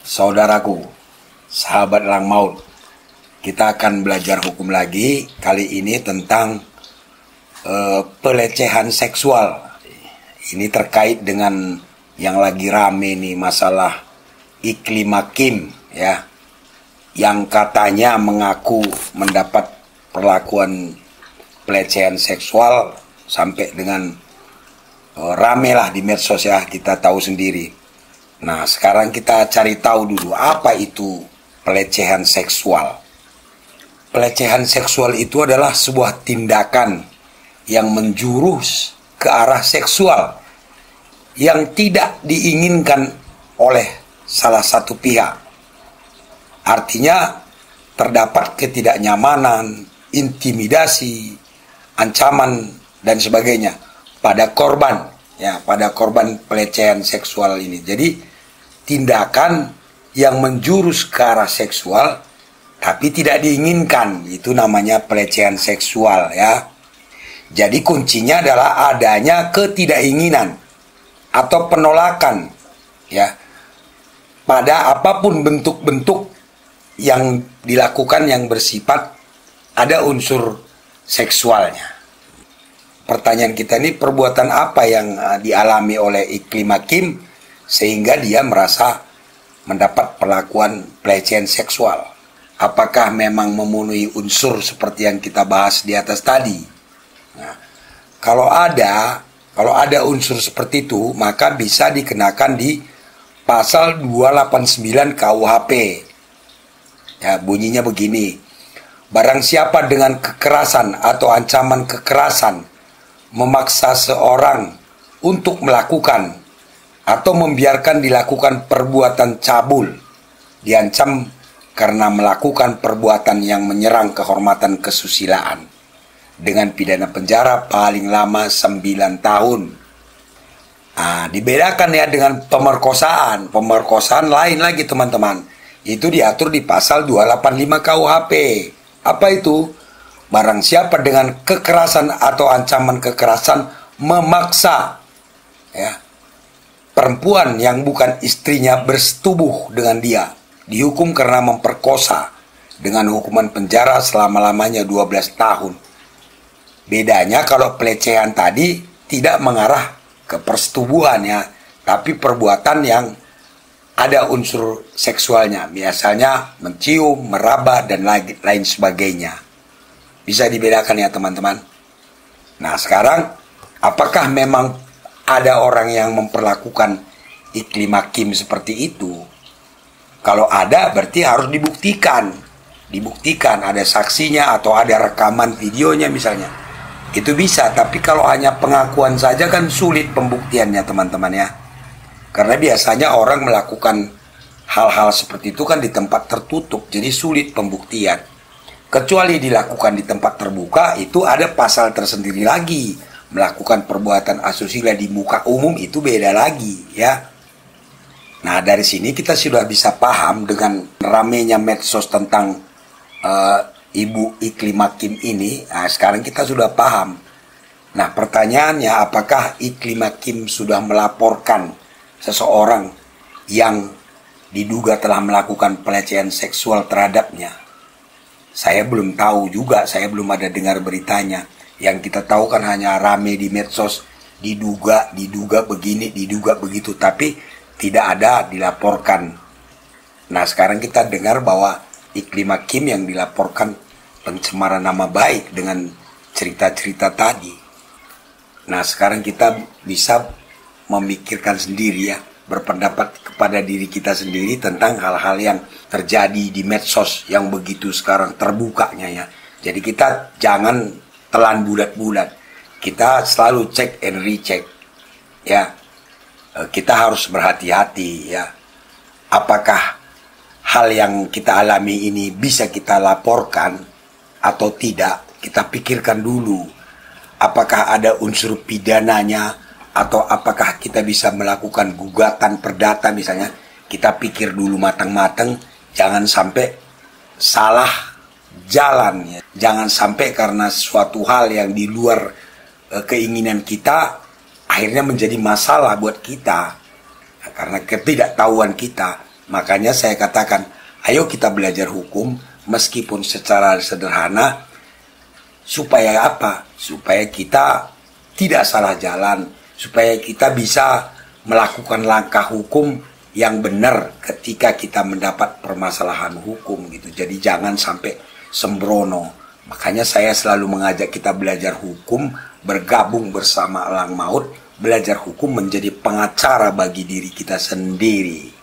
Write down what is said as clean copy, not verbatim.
Saudaraku, sahabat Lang Maut, kita akan belajar hukum lagi. Kali ini tentang pelecehan seksual. Ini terkait dengan yang lagi rame nih, masalah Iklim Hakim ya, yang katanya mengaku mendapat perlakuan pelecehan seksual sampai dengan rame lah di medsos ya, kita tahu sendiri. Nah, sekarang kita cari tahu dulu apa itu pelecehan seksual. Pelecehan seksual itu adalah sebuah tindakan yang menjurus ke arah seksual yang tidak diinginkan oleh salah satu pihak. Artinya terdapat ketidaknyamanan, intimidasi, ancaman dan sebagainya pada korban ya, pada korban pelecehan seksual ini. Jadi tindakan yang menjurus ke arah seksual tapi tidak diinginkan, itu namanya pelecehan seksual ya. Jadi kuncinya adalah adanya ketidakinginan atau penolakan ya pada apapun bentuk-bentuk yang dilakukan yang bersifat ada unsur seksualnya. Pertanyaan kita ini, perbuatan apa yang dialami oleh Iklim Hakim sehingga dia merasa mendapat perlakuan pelecehan seksual? Apakah memang memenuhi unsur seperti yang kita bahas di atas tadi? Nah, kalau ada unsur seperti itu, maka bisa dikenakan di pasal 289 KUHP. Ya, bunyinya begini. Barang siapa dengan kekerasan atau ancaman kekerasan memaksa seorang untuk melakukan atau membiarkan dilakukan perbuatan cabul, diancam karena melakukan perbuatan yang menyerang kehormatan kesusilaan dengan pidana penjara paling lama 9 tahun. Nah, dibedakan ya dengan pemerkosaan. Pemerkosaan lain lagi teman-teman. Itu diatur di pasal 285 KUHP. Apa itu? Barang siapa dengan kekerasan atau ancaman kekerasan memaksa ya perempuan yang bukan istrinya bersetubuh dengan dia, dihukum karena memperkosa dengan hukuman penjara selama-lamanya 12 tahun. Bedanya kalau pelecehan tadi tidak mengarah ke persetubuhan ya, tapi perbuatan yang ada unsur seksualnya, biasanya mencium, meraba dan lain sebagainya. Bisa dibedakan ya teman-teman. Nah, sekarang apakah memang ada orang yang memperlakukan Iklim Hakim seperti itu? Kalau ada, berarti harus dibuktikan. Dibuktikan ada saksinya atau ada rekaman videonya misalnya. Itu bisa, tapi kalau hanya pengakuan saja kan sulit pembuktiannya teman-teman ya. Karena biasanya orang melakukan hal-hal seperti itu kan di tempat tertutup, jadi sulit pembuktian. Kecuali dilakukan di tempat terbuka, itu ada pasal tersendiri lagi. Melakukan perbuatan asusila di muka umum itu beda lagi ya. Nah, dari sini kita sudah bisa paham dengan ramenya medsos tentang Ibu Iklim Hakim ini. Nah, sekarang kita sudah paham. Nah, pertanyaannya, apakah Iklim Hakim sudah melaporkan seseorang yang diduga telah melakukan pelecehan seksual terhadapnya? Saya belum tahu juga, saya belum ada dengar beritanya. Yang kita tahu kan hanya rame di medsos, diduga begini, diduga begitu, tapi tidak ada dilaporkan. Nah, sekarang kita dengar bahwa Iklim Hakim yang dilaporkan pencemaran nama baik dengan cerita-cerita tadi. Nah, sekarang kita bisa memikirkan sendiri ya, berpendapat kepada diri kita sendiri tentang hal-hal yang terjadi di medsos yang begitu sekarang terbukanya ya. Jadi kita jangan telan bulat-bulat. Kita selalu cek and recheck ya. Kita harus berhati-hati ya. Apakah hal yang kita alami ini bisa kita laporkan atau tidak? Kita pikirkan dulu. Apakah ada unsur pidananya atau apakah kita bisa melakukan gugatan perdata misalnya? Kita pikir dulu matang-matang, jangan sampai salah jalan ya. Jangan sampai karena suatu hal yang di luar keinginan kita akhirnya menjadi masalah buat kita. Nah, karena ketidaktahuan kita. Makanya saya katakan, ayo kita belajar hukum meskipun secara sederhana. Supaya apa? Supaya kita tidak salah jalan, supaya kita bisa melakukan langkah hukum yang benar ketika kita mendapat permasalahan hukum gitu. Jadi jangan sampai sembrono. Makanya saya selalu mengajak kita belajar hukum, bergabung bersama Elang Maut, belajar hukum menjadi pengacara bagi diri kita sendiri.